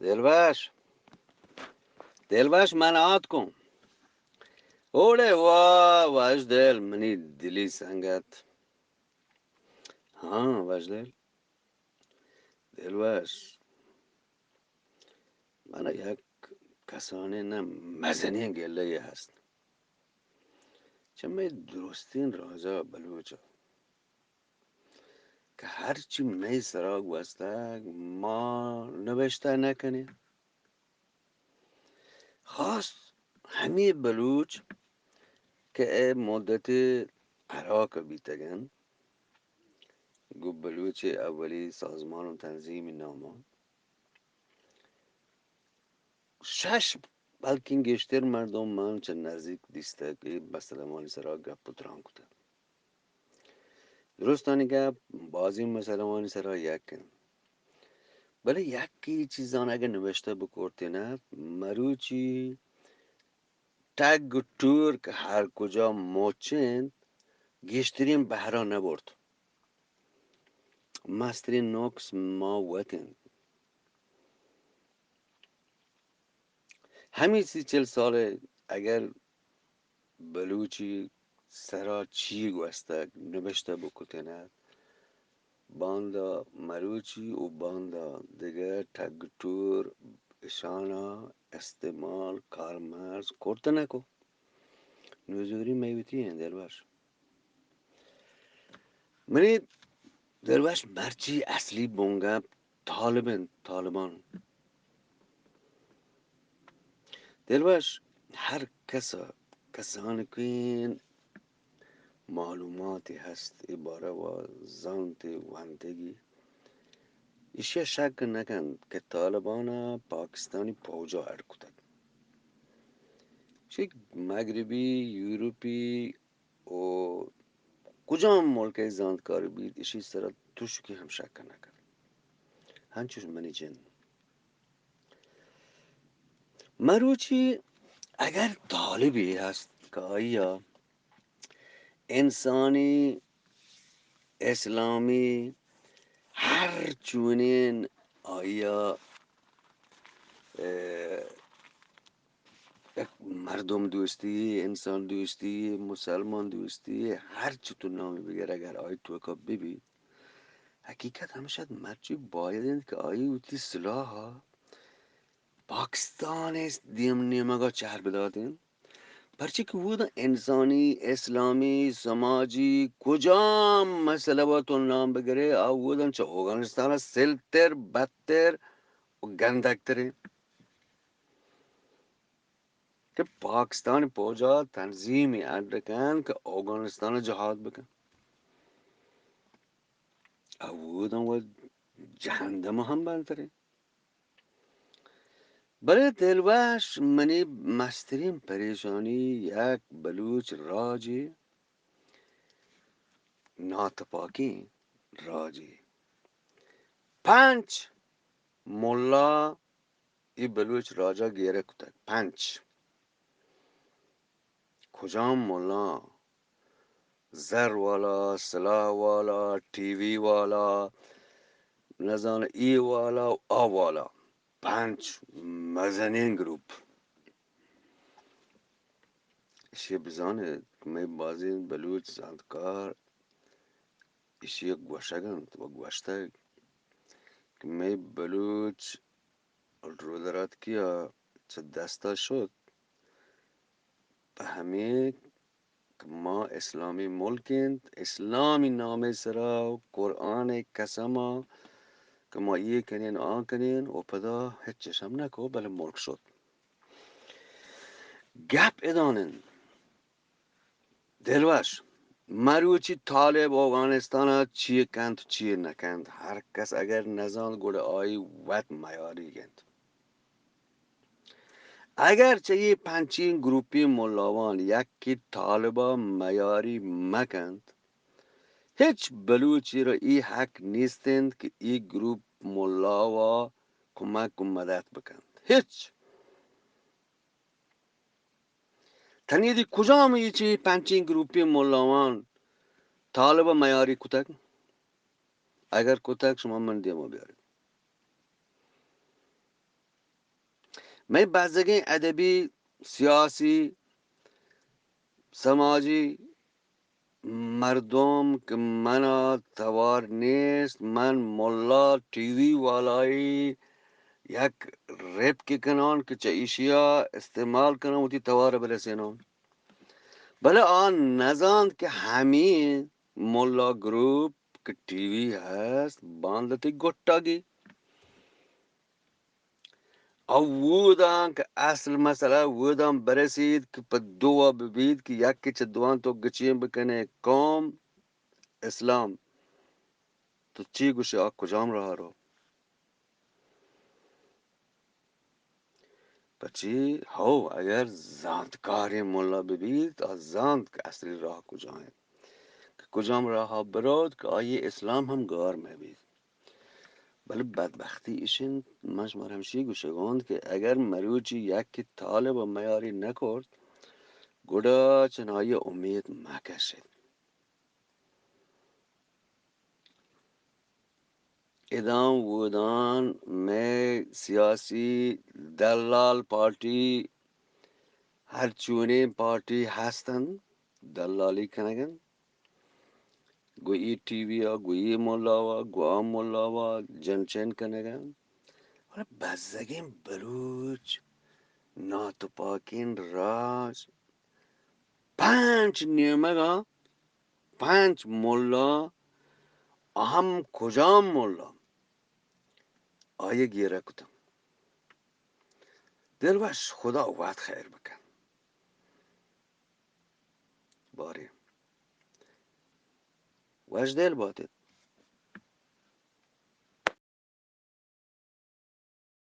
دلبش دلبش منعات کن. اوله وا وجدل منی دلی سنگت. ها وجدل دلبش من یک کسانی نه مزنی گله هست چه می درستین راجا بلوچه که هرچی می سراغ وستگ ما نوشته نکنی خواست همی بلوچ که مدت عراق بیتگن گو بلوچ اولی سازمان و تنظیم نامه شش بلکه گشتر مردم من چه نزدیک دیسته که بسلمانی سرا گپ پتران کده درستانی گپ بازی مسلمانی سرا یک کن بله یکی چیزان اگه نوشته بکرتی نه مروچی تگ و تور که هر کجا موچند گشترین بهرا نبرد مسترین نوکس ما وطن همین 30 40 ساله اگر بلوچی سرا چی گوسته نوشته بکتنه باندا مروچی و باندا دیگه تگتور اشانا استعمال کارمرز کرده نکو نزوری میوتی این درباش منی درباش مرچی اصلی بونگا طالبان درباش هر کسانی که این معلوماتی هست عباره و زانت وانتگی ایشیا شک نکن که طالبان پاکستانی پوجا ارکوتد چه مغربی یوروپی و کجا ملک زاندکاری بید ایشی سر توش که هم شک نکن هنچوش منی جن مروچی اگر طالبی هست که آیا انسانی اسلامی هر چونین آیا مردم دوستی انسان دوستی مسلمان دوستی هر چی تو نامی بگر اگر آی تو که ببین حقیقت همشد مرچی باید که آی اوتی سلاح ها پاکستان است دیم نیمگا چهر بدادین پرچه که بود انسانی اسلامی سماجی کجا مسئله با تو نام بگره آودن چه افغانستان سلتر بدتر و گندکتره که پاکستان پوجا تنظیمی ادرکن که افغانستان جهاد بکن اودن و جهنم هم بلتره برای دلوش منی مسترین پریشانی یک بلوچ راجی ناتپاکی راجی 5 ملا ای بلوچ راجا گیره کتک 5 کجام ملا زر والا سلاح والا تیوی والا نزان ای والا و آ والا 5 مزنین گروپ ایشی بزانه می بازی بلوچ زندکار ایشی گوشگند و گوشتگ که می بلوچ رو درات کیا چه دستا شد به همه که ما اسلامی ملکند اسلامی نامه سرا و قرآن قسما که ما یه کنین آن کنین و پدا هیچ چشم نکو بله ملک شد گپ ادانن دلوش مروچی طالب افغانستان چیه کند چیه نکند هر کس اگر نزان گوڑه آی وط میاری گند اگر چه یه پنچین گروپی ملاوان یکی طالبا میاری مکند هیچ بلوچی را ای حق نیستند که ای گروپ ملاوا کمک و مدد بکند هیچ تنیدی کجا می چی پنچین گروپی ملاوان طالبا میاری کتک اگر کتک شما من دیما بیاری می بزگی ادبی سیاسی سماجی مردم که منا توار نیست من ملا ٹی وی والایی یک ریپ کی کنان که چه ایشیا استعمال کنن و تی توار برسینن بله آن نزاند که همین ملا گروپ که ٹی وی هست باندتی گٹاگی او وودان که اصل مسئله وودان برسید که پا دوا ببید که یکی چه دوان تو گچیم بکنه قوم اسلام تو چی گوشه آ کجام راه رو پچی هو اگر زاندکاری ملا ببید از زاند که اصلی راه کجاه که کجام راه ها برود که آیه اسلام هم گار میبید بله بدبختی ایشین مجموعه همشی گوشه گوند که اگر مروچی یکی طالب و میاری نکرد گودا چنهای امید مکشید ادام وودان میں سیاسی دلال پارٹی هر چونه پارٹی هستن دلالی کنگن گویی ٹی وی ها گویی ملا ها گویا ملا ها جنچن کنگن ولی بزدگین بلوچ ناتوپاکین راج 5 نیمگا 5 ملا اهم کجام ملا آیه گیره کتم دل باش خدا وقت خیر بکن باری وش دل باتید